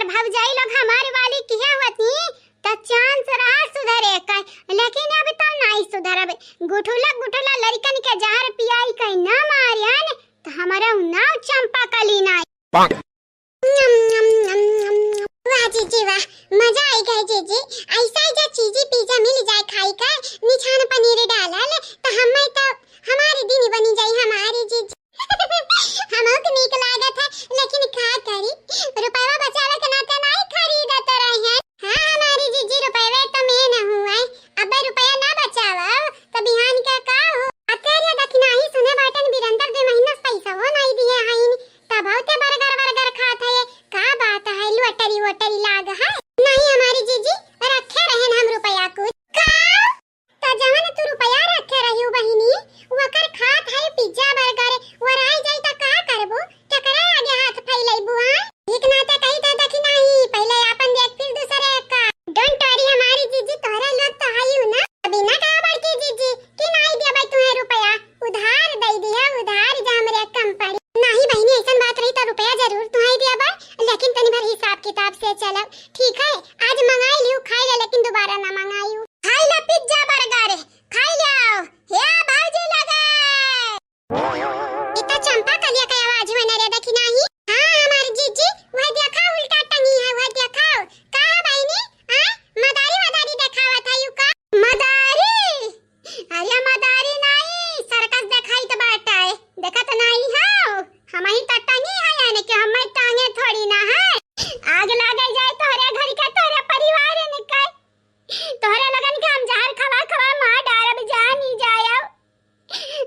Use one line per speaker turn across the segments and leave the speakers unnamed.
हमार भौजाई लोग हमारे वाली किया होती त चांस रहा सुधरे का, लेकिन अब तो नहीं सुधरबे। गुठुला गुठुला लड़कन के जहर पियाई कई ना मारियन त हमारा नाव चंपा कली नहीं। वाह जीजी वाह, मजा आई गई जीजी। ऐसा जो चीजी पिज्जा मिल जाए खाई का, निछान पनीर डालल त हमें तो हमारी दिन बनी जाई हमारी जीजी। हमक नीक लागत है, लेकिन का करी, रुपया बचावे के नाते नहीं खरीदत रहे। हां हमारी जीजी रुपया तो में न हुआ, अब रुपया ना बचावा त बिहान का हो। अतेरे दखना ही सुने बाटन बिरंदर 2 महीना पैसा हो नहीं दिए हईन, तब होते बर्गर वर्गर खात है। का बात है, लॉटरी वोटरी लाग है नहीं हमारी जीजी, रखे रहन हम रुपया कुछ का त जवन तू रुपया रखे रही बहिनी वकर खात है पिज्जा बर्गर, वराई जाई त का करबो, टकरा आगे हाथ फैलैबू। हां ठीक ना त कही त देखी नहीं, पहले अपन देख फिर दूसरे का। डोंट वरी हमारी जीजी, तोरा लोग तो आयु ना बिना का बड़की जीजी कि नहीं देबै तुम्हें रुपया, उधार दे दिया, उधार जा हमरे कम पड़ी नहीं बहिनी। ऐसन बात रही त रुपया जरूर तुम्हें देबै, लेकिन तनी भर हिसाब किताब से चलब, ठीक है। आज मंगाई लियो खाई ले, लेकिन दोबारा ना मंगाइयो। खाई ले पिज्जा बर्गर, खाई ले हे भाजी लगा इतना चंपा कलिया का आवाज होने रे देखी नहीं। हां हमारी जीजी वह देखा उल्टा टंगी है, वह देखा का बहिनी। हां मदारी मदारी दिखावत है यू का मदारी, अरे मदारी नहीं सर्कस दिखाई तो बाटा है, देखा तो नहीं हो हम ही तो टंगी है, यानी कि हम टांगे थोड़ी ना है। आग लागे जाए तोरे घर का, तोरे परिवार निकल, तोरे लगन के हम जहर खवा खवा मार डारब जान ही जायो।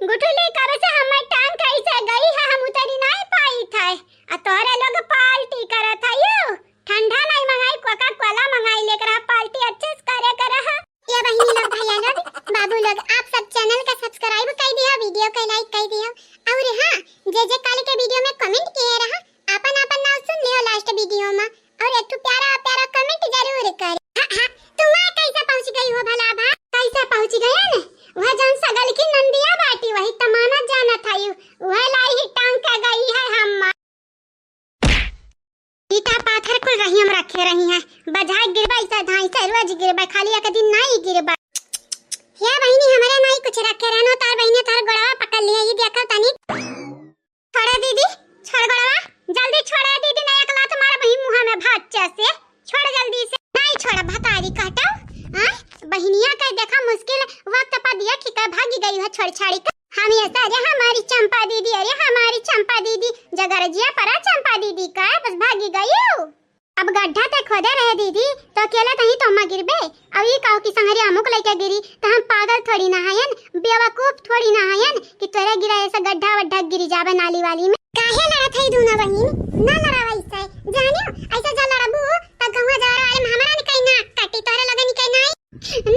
गुठुली कब से हम टांग कैसे गई है, हम उतरी नहीं पाई थे, आ तोरे लोग पार्टी करत है यू। ठंडा नहीं मंगाई, कोका कोला मंगाई, लेकर पार्टी अच्छे से करे कर रहा। ये बहिनी लोग भैया लोग बाबू लोग आप सब चैनल का सब्सक्राइब कर दियो, वीडियो को लाइक कर दियो, और हां जे काल के वीडियो में कमेंट किए रहा अपन अपन नाम सुन लियो लास्ट वीडियो में, और एक तो प्यारा प्यारा कमेंट जरूर कर। हां तुम कैसे पहुंच गई हो भला भा, कैसे पहुंच गया ने वह जन सगल की नंदिया बाटी वही तमाना जाना था यू, वह लाई ही टांग के गई है। हम ईटा पाथर कुल रही हम रखे रही हैं, बजाय गिरबाई से धाई से रोज गिरबाई, खाली एक दिन नहीं गिरबाई। या बहिनी हमारे नहीं कुछ रखे रहनो, तार बहिनी तार गोड़वा पकड़ लिया, ये देखो तनी छोड़ दीदी, छोड़ गोड़वा जल्दी छोड़ दीदी, नहीं अकला तुम्हारे बहिनी मुंह में भात से छोड़ जल्दी से, नहीं छोड़ भतारी काटो। हां बहिनिया का देखा मुश्किल वक्त पा दिया कि का भागी गई है छोड़ छाड़ी का। हम ये अरे हमारी चंपा दीदी, अरे हमारी चंपा दीदी जगरजिया परा चंपा दीदी का बस भागी गई हो। अब गड्ढा तक खोदे रहे दीदी तो अकेले कहीं तो हम गिरबे, अब ये कहो कि संगरी अमुक लेके गिरी तो हम पागल थोड़ी ना हयन, बेवकूफ थोड़ी ना हयन कि तोरे गिरा ऐसा गड्ढा वड्ढा गिरी जावे नाली वाली में। काहे लड़त है दोनों बहिन, ना लड़ावा ऐसे जानियो, ऐसा जा लड़बू त गंगा जा वाले में हमरा ने कहीं नाक काटी, तोरे लगन के नहीं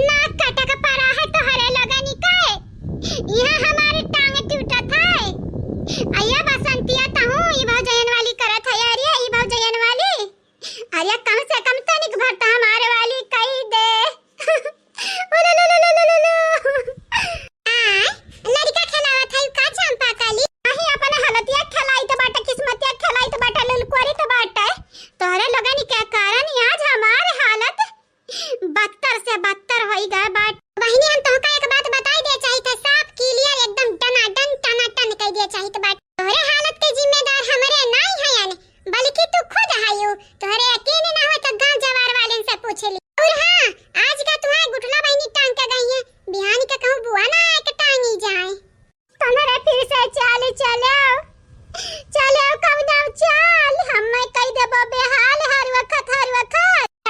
नाक काटा का पारा है तोहरे लगन के, यहां हमारे टांग टूटा था। आया बसंतिया तहू ई भौजयन वाली करत है, अरे ई भौजयन वाली, अरे कम से कम तनिक भरता हमारे वाली कही दे। लड़का खिलावत है का चंपा काली, नहीं अपन हलतिया खिलाई तो बाटा, किस्मतिया खिलाई तो बाटा, ललकोरी तो बाटा, तोरे लगन के कारण आज हमारे हालत बदतर से बदतर होई गए बाट। बहिनी हम तोहका एक बात बताई दे चाहिए था, साफ क्लियर एकदम टनाटन टनाटन कह दे चाहिए था बात, तोरे हालत के जिम्मेदार हमरे नहीं है यानी, बल्कि तू खुद हायो, तोहरे यकीन ना हो तो गांव जवार वाले से पूछ ली। और हां आज का तुम्हारे गुठला बहिनी टांग के गई है, बिहान के कहूं बुआ ना एक टांगी जाए, तोरे फिर से चल चलो चलो कब ना चल, हम कह देबो बेहाल हर वक्त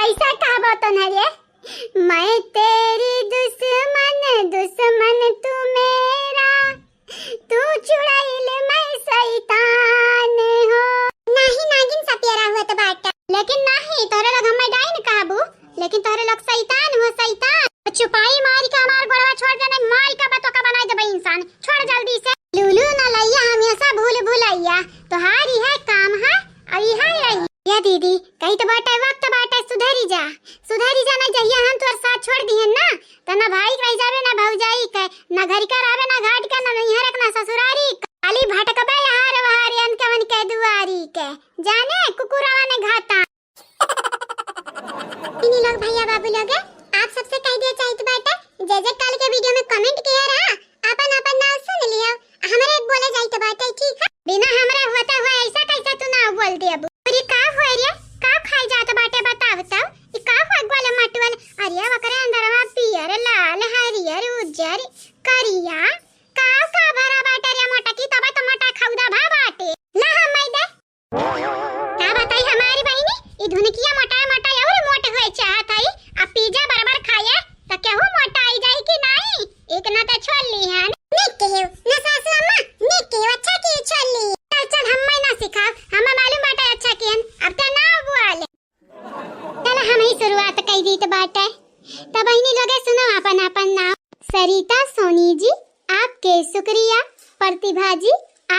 ऐसा कहबो तो ना रे, मैं तेरी दुश्मन दुश्मन तू मेरा, तू चुड़ैल मैं शैतान हो। नहीं नागिन सा प्यारा हुआ तो बाटा, लेकिन नहीं तोरे लोग हमें डाइन कहबू, लेकिन तोरे लोग शैतान हो शैतान। छुपाई मार के हमार गोड़वा छोड़ देने, मार के बतो का बनाई देबे इंसान, छोड़ जल्दी से। लूलू ना लैया हमेशा भूल भुलैया, तोहारी है काम है अभी है रही। या दीदी कहीं तो बाटा वक्त बाटा सुधरी जा ना जहिया हम तोर साथ छोड़ दिए ना, तो ना भाई रह जावे ना भौजाई के, ना घर का रावे ना घाट का, ना नैहर ना ससुरारी, खाली भटकबे हार वहार अन के दुआरी के, जाने कुकुरवा ने घाटा। इन्हीं लोग भैया बाबू लोग आप सबसे कह दिया चाहिए बाटा जय जय काल के वीडियो में कमेंट किया रहा अपन अपन नाम सुन लियो हमारे बोले जाई तो बाटा ठीक है बिना हमरा होता हुआ ऐसा कैसा तू ना बोल दे अब अरे का हो रे का खाई जात बाटे बताव तब ई का फगवाले मटवल अरे वकरे अंदरवा पियर लाल हरियर उज्जर करिया का भरा बाटे रे मोटा की तबा तो मोटा खौदा भा बाटे ला हम मैदा का बताई हमारी बहिनी ई धुनकिया मोटा मोटा और मोट होए चाहत हई आ पिज्जा बराबर खाए त केहू मोटा आई जाई कि नहीं एक ना त छोड़ ली हन निक केहू ना सासू अम्मा निक केहू अच्छा की छोड़ ली चल चल हम ना सिखा हम मालूम बाटे अच्छा कियन अब त ना बुआले चल हम ही शुरुआत कई दी त बाटे त बहिनी लोगे सुनो अपन अपन नाम सरिता सोनी जी आपके शुक्रिया प्रतिभा जी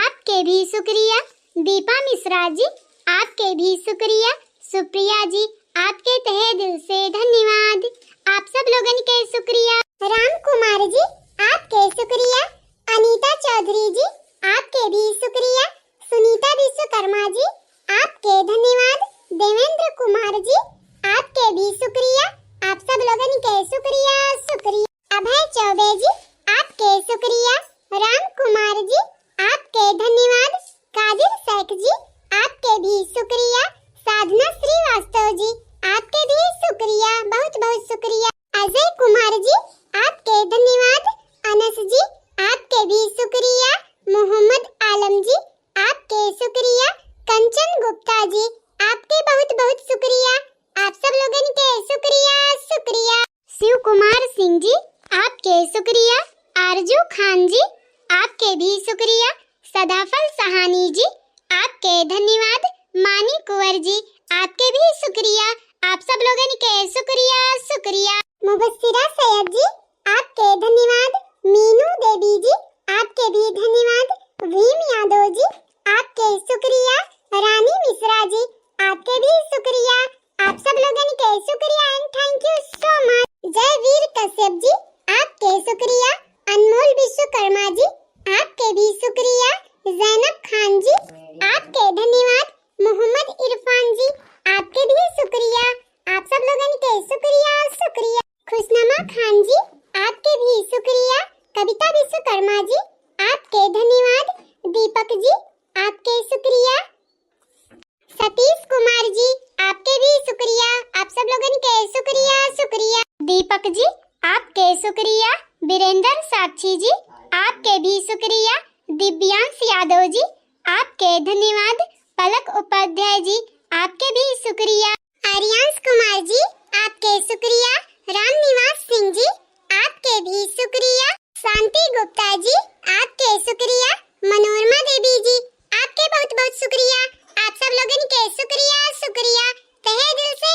आपके भी शुक्रिया दीपा मिश्रा जी आपके भी शुक्रिया सुप्रिया जी आपके तहे दिल से धन्यवाद आप सब लोगन के शुक्रिया राम कुमार जी आपके शुक्रिया अनीता चौधरी जी आपके भी शुक्रिया सुनीता विश्वकर्मा जी आपके धन्यवाद देवेंद्र कुमार जी आपके भी शुक्रिया आप सब लोगन के शुक्रिया शुक्रिया अभय चौबे जी आपके शुक्रिया राम कुमार जी आपके धन्यवाद कादिर शेख जी आपके भी शुक्रिया साधना श्रीवास्तव जी आपके भी शुक्रिया बहुत बहुत शुक्रिया अजय कुमार जी आपके धन्यवाद अनस जी आपके भी शुक्रिया मोहम्मद आलम जी आपके शुक्रिया कंचन गुप्ता जी आपके बहुत बहुत शुक्रिया आप सब लोगन के शुक्रिया शुक्रिया शिव कुमार सिंह जी आपके शुक्रिया आरजू खान जी आपके भी शुक्रिया सदाफल सहानी जी आपके धन्यवाद मानी कुंवर जी आपके भी शुक्रिया आप सब लोगन के शुक्रिया शुक्रिया मुबस्सिरा सैयद जी आपके धन्यवाद मीनू देवी जी आपके भी धन्यवाद भीम यादव जी आपके शुक्रिया रानी मिश्रा जी आपके भी शुक्रिया आप सब लोगन के शुक्रिया and thank you so much Jaiveer Kashyap ji आपके शुक्रिया अनमोल विश्वकर्मा जी आपके भी शुक्रिया जैनब खान जी आपके धन्यवाद मोहम्मद इरफान जी आपके भी शुक्रिया आप सब लोगन के शुक्रिया शुक्रिया खुशनमा खान जी आपके भी शुक्रिया कविता विश्वकर्मा जी आपके धन्यवाद दीपक जी आपके शुक्रिया सतीश कुमार जी आपके भी शुक्रिया आप सब लोगन के शुक्रिया शुक्रिया दीपक जी आपके शुक्रिया वीरेंद्र साक्षी जी आपके भी शुक्रिया दिव्यांश यादव जी आपके धन्यवाद पलक उपाध्याय जी आपके भी शुक्रिया आर्यांश कुमार जी आपके शुक्रिया राम निवास सिंह जी आपके भी शुक्रिया शांति गुप्ता जी आपके शुक्रिया मनोरमा देवी जी आपके बहुत बहुत शुक्रिया आप सब लोगन के शुक्रिया शुक्रिया तहे दिल से